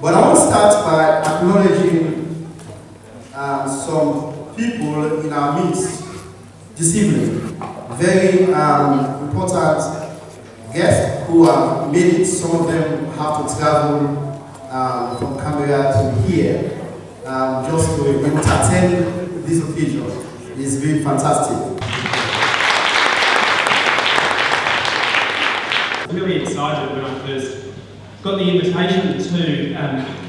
But I want to start by acknowledging some people in our midst this evening. Very important guests who have made it. Some of them have to travel from Canberra to here just to be able to attend this occasion. It's been fantastic. I was really excited when I first got the invitation to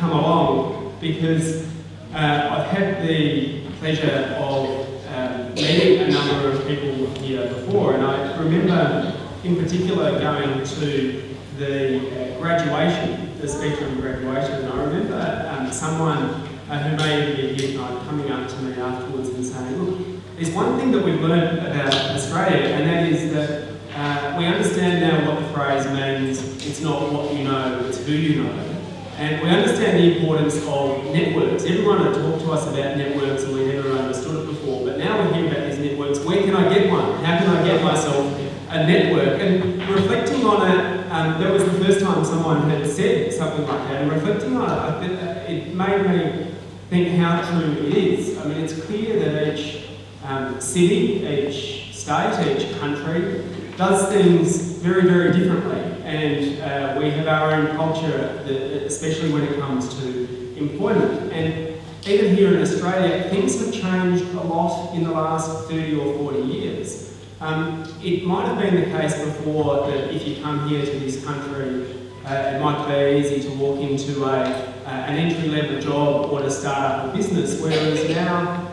come along because I've had the pleasure of meeting a number of people here before, and I remember in particular going to the graduation, the Spectrum graduation, and I remember someone who may be here tonight coming up to me afterwards and saying, look, there's one thing that we've learned about Australia, and that is that we understand now what the phrase means. It's not what you know, it's who you know. And we understand the importance of networks. Everyone had talked to us about networks and we never understood it before, but now we hear about these networks. Where can I get one? How can I get myself a network? And reflecting on it, that was the first time someone had said something like that, and reflecting on it, it made me think how true it is. I mean, it's clear that each city, each state, each country does things very, very differently, and we have our own culture, especially when it comes to employment. And even here in Australia, things have changed a lot in the last 30 or 40 years. It might have been the case before that if you come here to this country, it might be easy to walk into an entry-level job or to start up a business, whereas now,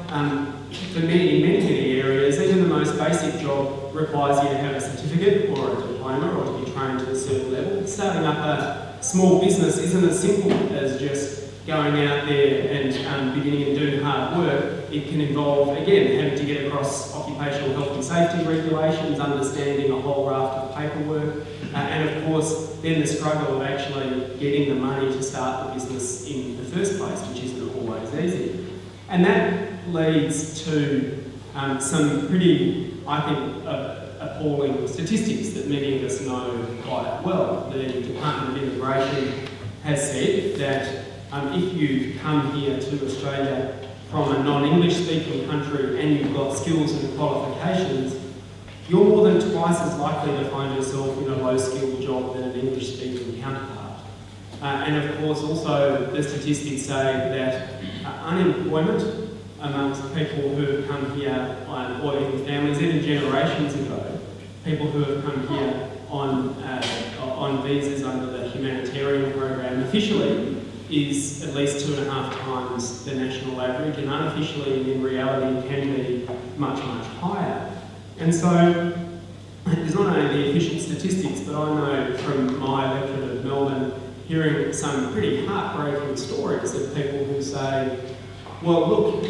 in many areas, even the most basic job requires you to have a certificate or a diploma or to be trained to a certain level. Starting up a small business isn't as simple as just going out there and beginning and doing hard work. It can involve, again, having to get across occupational health and safety regulations, understanding a whole raft of paperwork, and of course, then the struggle of actually getting the money to start the business in the first place, which isn't always easy. And that leads to some pretty, I think, appalling statistics that many of us know quite well. The Department of Immigration has said that if you come here to Australia from a non-English speaking country and you've got skills and qualifications, you're more than twice as likely to find yourself in a low-skilled job than an English-speaking counterpart. And of course, also the statistics say that unemployment amongst people who have come here or even families, even generations ago, people who have come here on visas under the humanitarian program, officially is at least 2.5 times the national average, and unofficially and in reality can be much, much higher. And so there's not only the official statistics, but I know from my electorate of Melbourne, hearing some pretty heartbreaking stories of people who say, well, look,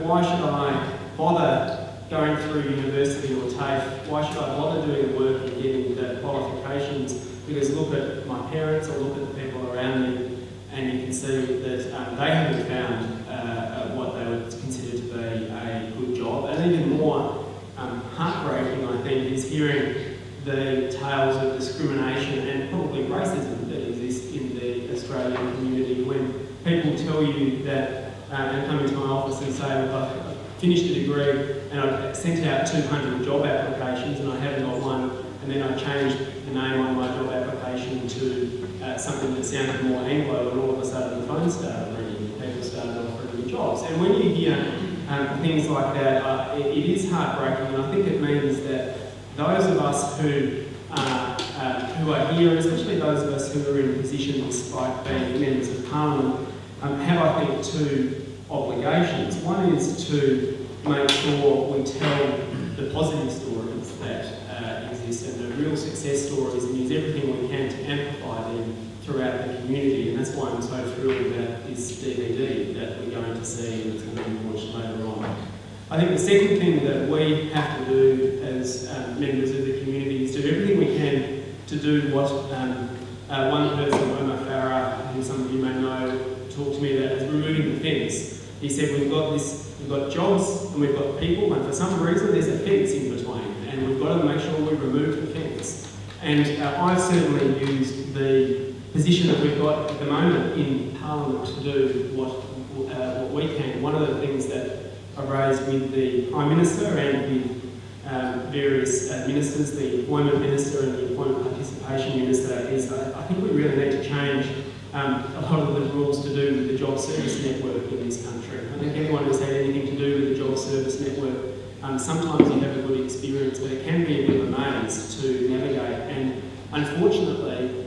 why should I bother going through university or TAFE? Why should I bother doing the work and getting the qualifications? Because look at my parents or look at the people around me, and you can see that they haven't found what they would consider to be a good job. And even more heartbreaking, I think, is hearing the tales of discrimination and probably racism that exists in the Australian community when people tell you that and come into my office and say, look, I've finished a degree and I've sent out 200 job applications and I haven't got one, and then I changed the name on my job application to something that sounded more Anglo, and all of a sudden the phone started ringing and people started offering me jobs. And when you hear things like that, it is heartbreaking, and I think it means that those of us who are here, especially those of us who are in positions like being members of Parliament, have, I think, two obligations. One is to make sure we tell the positive stories that exist and the real success stories, and use everything we can to amplify them throughout the community. And that's why I'm so thrilled about this DVD that we're going to see and that's going to be launched later on. I think the second thing that we have to do as members of the community is do everything we can to do what one person, Omar Farah, who some of you may know, talked to me about, is removing the fence. He said we've got jobs and we've got people, and for some reason there's a fence in between, and we've got to make sure we remove the fence. And I've certainly used the position that we've got at the moment in Parliament Parliament to do what we can. One of the things that I've raised with the Prime Minister and with various ministers, the Employment Minister and the Employment Participation Minister, is I think we really need to change a lot of the rules to do with the job service network in this country. I think everyone who's had anything to do with the job service network, sometimes you have a good experience, but it can be a bit of a maze to navigate. And unfortunately,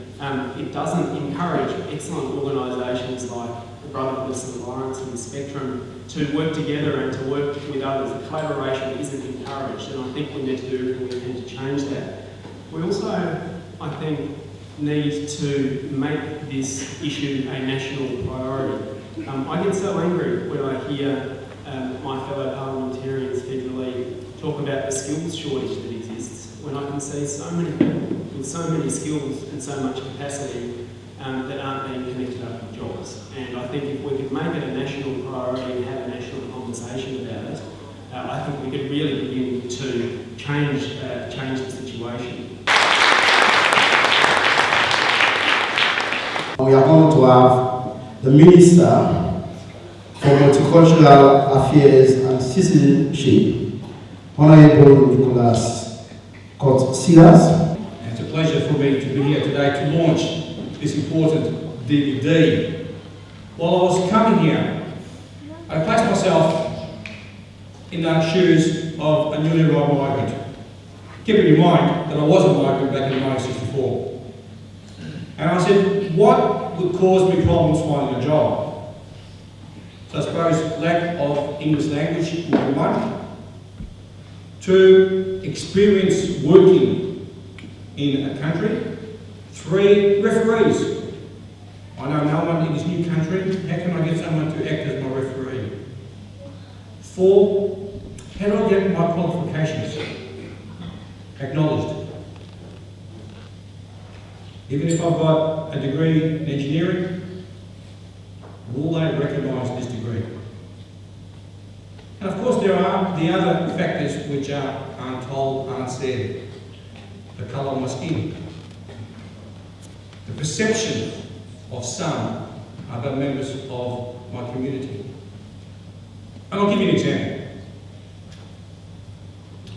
it doesn't encourage excellent organisations like the Brotherhood Alliance and the Spectrum to work together and to work with others. The collaboration isn't encouraged, and I think we need to do everything we can to change that. We also, I think, need to make this issue a national priority. I get so angry when I hear my fellow parliamentarians federally talk about the skills shortage that exists, when I can see so many people with so many skills and so much capacity that aren't being connected up with jobs. And I think if we could make it a national priority and have a national conversation about it, I think we could really begin to change the situation. We are going to have the Minister for Multicultural Affairs and Citizenship, Honourable Nicholas Silas. It's a pleasure for me to be here today to launch this important DVD. While I was coming here, I placed myself in the shoes of a newly arrived migrant, keeping in mind that I was a migrant back in 1964. And I said, what would cause me problems finding a job? So I suppose lack of English language would be one. 2, experience working in a country. 3, referees. I know no one in this new country. How can I get someone to act as my referee? 4, how do I get my qualifications acknowledged? Even if I've got a degree in engineering, will they recognise this degree? And of course there are the other factors which are untold, unsaid. The colour of my skin, the perception of some other members of my community. And I'll give you an example.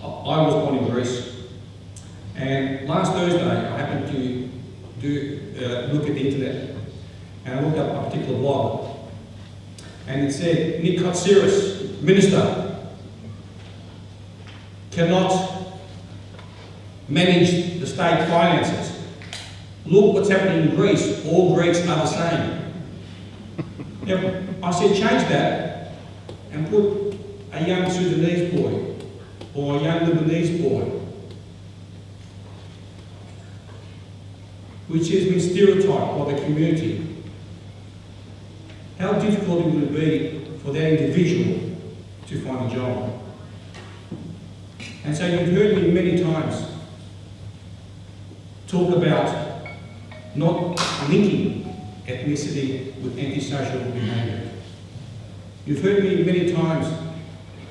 I was born in Greece, and last Thursday I happened to look at the internet, and I looked up a particular blog, and it said Nick Kotsiris, Minister, cannot manage the state finances. Look what's happening in Greece. All Greeks are the same. Now, I said change that and put a young Sudanese boy or a young Lebanese boy, which has been stereotyped by the community. How difficult it would be for that individual to find a job. And so you've heard me many times talk about not linking ethnicity with antisocial behaviour. You've heard me many times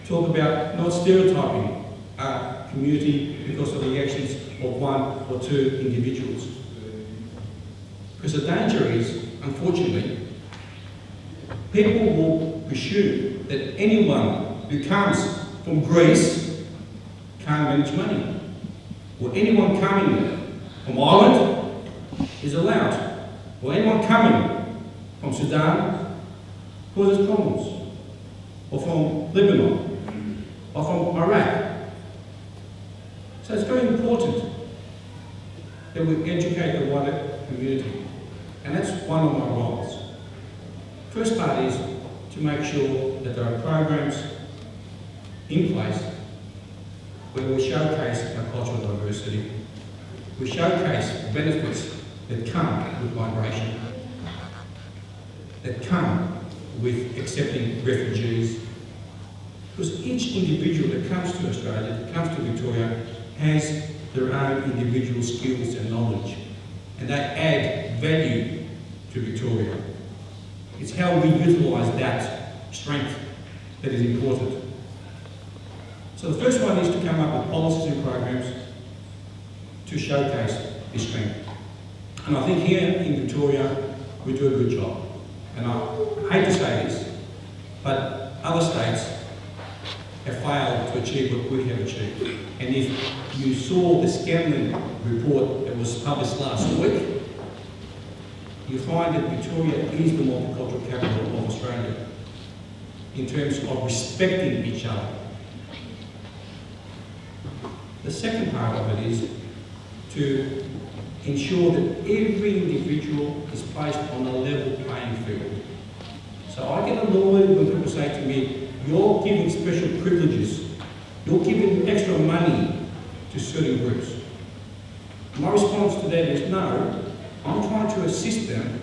talk about not stereotyping a community because of the actions of 1 or 2 individuals. Because the danger is, unfortunately, people will presume that anyone who comes from Greece can't manage money. Or anyone coming from Ireland is allowed. Or anyone coming from Sudan causes problems. Or from Lebanon. Or from Iraq. So it's very important that we educate the wider community. And that's one of my roles. First part is to make sure that there are programs in place where we showcase our cultural diversity, we showcase the benefits that come with migration, that come with accepting refugees, because each individual that comes to Australia, that comes to Victoria, has their own individual skills and knowledge, and they add value to Victoria. It's how we utilise that strength that is important. So the first one is to come up with policies and programs to showcase this strength. And I think here in Victoria, we do a good job. and I hate to say this, but other states have failed to achieve what we have achieved. And if you saw the Scanlon report that was published last week, you find that Victoria is the multicultural capital of Australia in terms of respecting each other. The second part of it is to ensure that every individual is placed on a level playing field. So I get annoyed when people say to me, you're giving special privileges, you're giving extra money to certain groups. My response to that is no, I'm trying to assist them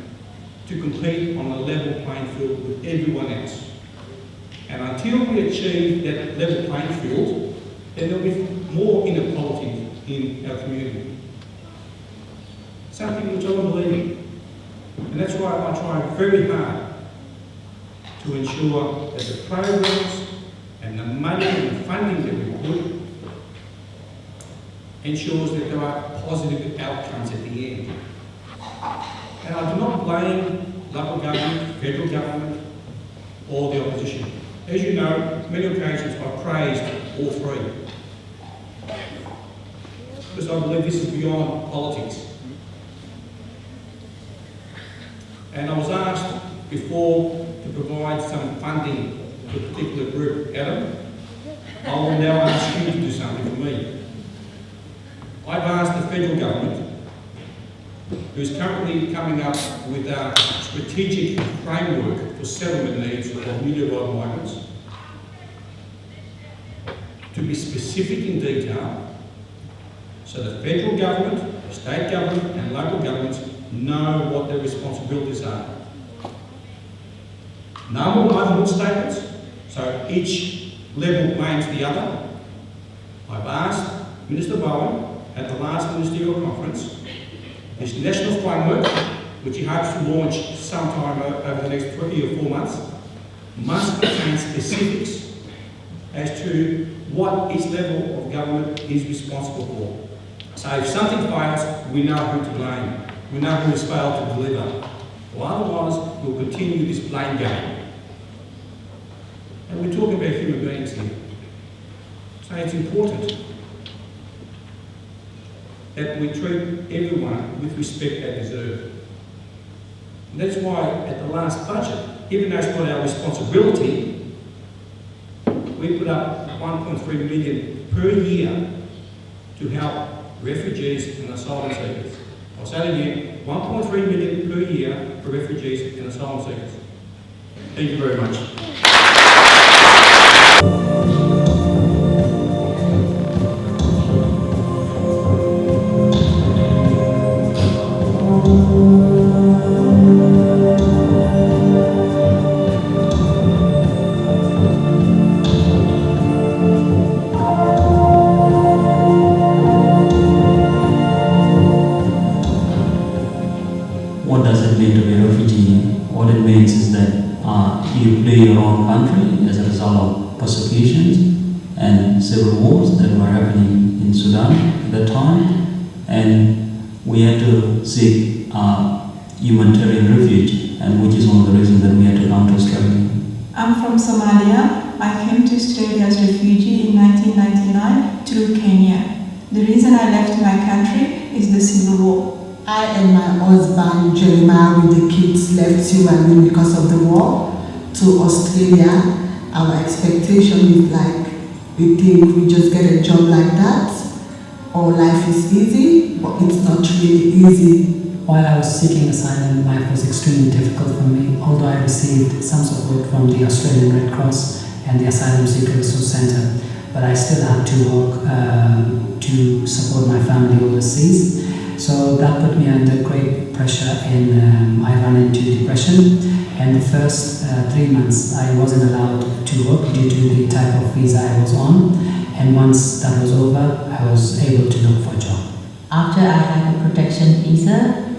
to compete on a level playing field with everyone else. And until we achieve that level playing field, then there'll be more inequality in our community. Something which I don't believe in. And that's why I try very hard to ensure that the programs and the money and the funding that we put ensures that there are positive outcomes at the end. And I do not blame local government, federal government, or the opposition. As you know, many occasions I've praised all three. Because I believe this is beyond politics. And I was asked before to provide some funding to a particular group. Adam, I will now ask you to do something for me. I've asked the federal government, who's currently coming up with a strategic framework for settlement needs of newly arrived migrants, to be specific in detail so the federal government, state government and local governments know what their responsibilities are. No more motherhood statements, so each level blames the other. I've asked Minister Bowen at the last ministerial conference, this national framework, which he hopes to launch sometime over the next 3 or 4 months, must contain specifics as to what each level of government is responsible for. So if something fails, we know who to blame. We know who has failed to deliver. Or otherwise, we'll continue this blame game. And we're talking about human beings here. So it's important that we treat everyone with respect they deserve. And that's why at the last budget, even though it's not our responsibility, we put up 1.3 million per year to help refugees and asylum seekers. I'll say it again, 1.3 million per year for refugees and asylum seekers. Thank you very much. What does it mean to be a refugee? What it means is that you flee your own country as a result of persecutions and civil wars that were happening in Sudan at that time, and we had to seek humanitarian refuge, and which is one of the reasons that we had to come to Australia. I'm from Somalia. I came to Australia as a refugee in 1999 through Kenya. The reason I left my country is the civil war. I and my husband Jeremiah with the kids left Sudan because of the war to Australia. Our expectation is like, we think we just get a job like that, or life is easy, but it's not really easy. While I was seeking asylum, life was extremely difficult for me, although I received some support from the Australian Red Cross and the Asylum Seeker Resource Centre, but I still had to work to support my family overseas. So that put me under great pressure, and I ran into depression. And the first 3 months I wasn't allowed to work due to the type of visa I was on. And once that was over, I was able to look for a job. After I had a protection visa,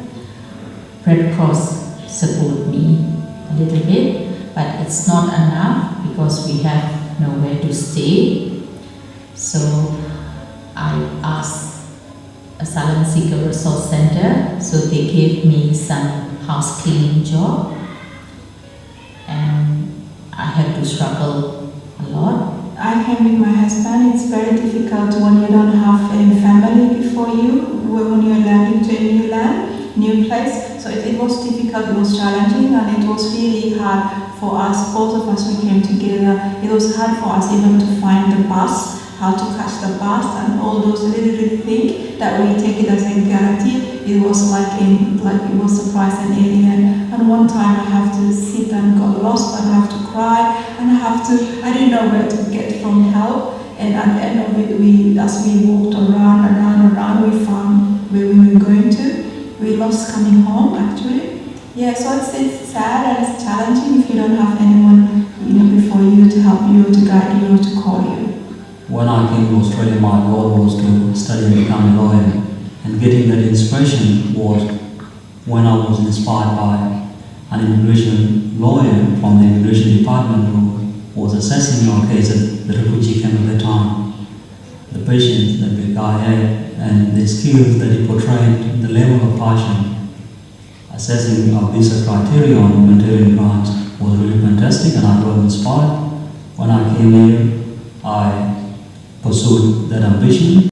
Red Cross support me a little bit, but it's not enough because we have nowhere to stay. So I asked Asylum Seeker Resource Center, so they gave me some house cleaning job, had to struggle a lot. I came with my husband. It's very difficult when you don't have a family before you, when you're learning to a new land, new place. So it was difficult, it was challenging, and it was really hard for us, both of us, we came together. It was hard for us even to find the bus, how to catch the bus, and all those little things that we take it as a guarantee. It was like it was surprise and alien. And one time I have to sit and got lost and I have to cry and I didn't know where to get from help. And at the end of it, as we walked around, we found where we were going to. We lost coming home actually. Yeah, so it's sad and it's challenging if you don't have anyone before you to help you, to guide you, to call you. When I came to Australia, my goal was to study and become a lawyer. And getting that inspiration was when I was inspired by an immigration lawyer from the immigration department who was assessing our case at the refugee camp at the time. The patience that the guy had and the skills that he portrayed, the level of passion, assessing our visa criteria on humanitarian grounds was really fantastic, and I got inspired. When I came here, I pursued that ambition.